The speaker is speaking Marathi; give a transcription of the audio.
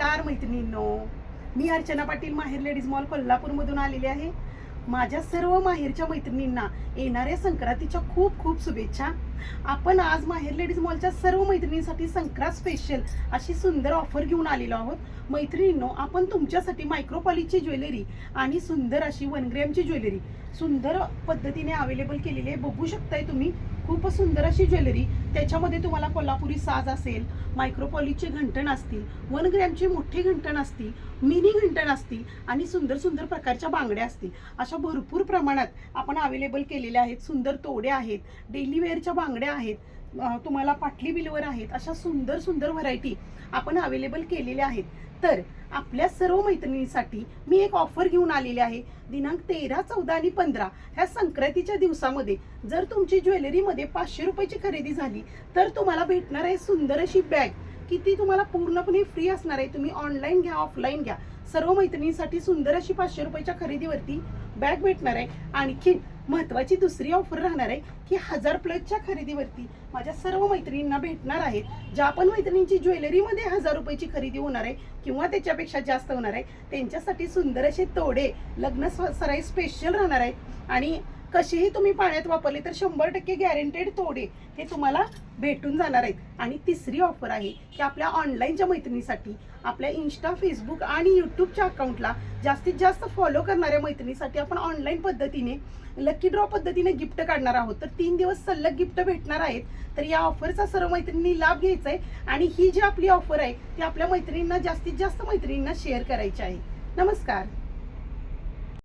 नमस्कार मैत्रिणींनो, मी अर्चना पाटील माहेर लेडीज मॉल कोल्हापूरमधून आलेले आहे। माझ्या सर्व माहेरच्या मैत्रिणींना येणाऱ्या संक्रांतीच्या खूप खूप शुभेच्छा। आपण आज माहेर लेडीज मॉलच्या सर्व मैत्रिणींसाठी संक्रांत स्पेशल अशी सुंदर ऑफर घेऊन आलेलो आहोत। मैत्रिणींनो, आपण तुमच्यासाठी मायक्रोपॉलिशची ज्वेलरी आणि सुंदर अशी 1 ग्रॅमची ज्वेलरी सुंदर पद्धतीने अवेलेबल केलेली आहे। बघू शकताय तुम्ही, खूप सुंदर अशी ज्वेलरी। त्याच्यामध्ये तुम्हाला कोल्हापुरी साज असेल, मायक्रोपॉलिशचे घंटण असतील, 1 ग्रॅमचे मोठे घंटण असतील, मिनी घंटण असतील आणि सुंदर सुंदर प्रकारच्या बांगड्या असतील। अशा भरपूर प्रमाणात आपण अवेलेबल केलेल्या आहेत। सुंदर तोडे आहेत, डेली वेअरच्या बांगड्या आहेत, तुम्हाला पाटली बिलवर आहेत। अशा सुंदर सुंदर व्हरायटी आपण अवेलेबल केलेल्या आहेत। तर आपल्या सर्व मैत्रिणींसाठी मी एक ऑफर घेऊन आलेली आहे। दिनांक 13, 14 आणि 15 ह्या संक्रांतीच्या दिवसामध्ये जर तुमची ज्वेलरीमध्ये 500 रुपयाची खरेदी झाली तर तुम्हाला भेटणार आहे सुंदर अशी बॅग, की ती तुम्हाला पूर्णपणे फ्री असणार आहे। तुम्ही ऑनलाईन घ्या, ऑफलाईन घ्या, सर्व मैत्रिणींसाठी सुंदर अशी 500 रुपयाच्या खरेदीवरती बॅग भेटणार आहे। आणखी महत्त्वाची दुसरी ऑफर राहणार आहे की 1000 प्लसच्या खरेदीवरती माझ्या सर्व मैत्रिणींना भेटणार आहेत। ज्या पण मैत्रिणींची ज्वेलरीमध्ये 1000 रुपयाची खरेदी होणार आहे किंवा त्याच्यापेक्षा जास्त होणार आहे, त्यांच्यासाठी सुंदर असे तोडे लग्न सराई स्पेशल राहणार आहेत। आणि कसेही तुम्ही पाण्यात वापरले तर 100% गॅरंटेड तोडे हे तुम्हाला भेटून जाणार आहेत। आणि तिसरी ऑफर आहे की आपल्या ऑनलाईनच्या मैत्रिणीसाठी आपल्या इंस्टा, फेसबुक आणि यूट्यूबच्या अकाउंटला जास्तीत जास्त फॉलो करणाऱ्या मैत्रिणीसाठी आपण ऑनलाईन पद्धतीने लकी ड्रॉ पद्धतीने गिफ्ट काढणार आहोत। तर 3 दिवस सलग गिफ्ट भेटणार आहेत। तर या ऑफरचा सर्व मैत्रिणींनी लाभ घ्यायचा आहे आणि ही जी आपली ऑफर आहे ती आपल्या मैत्रिणींना जास्तीत जास्त मैत्रिणींना शेअर करायची आहे। नमस्कार।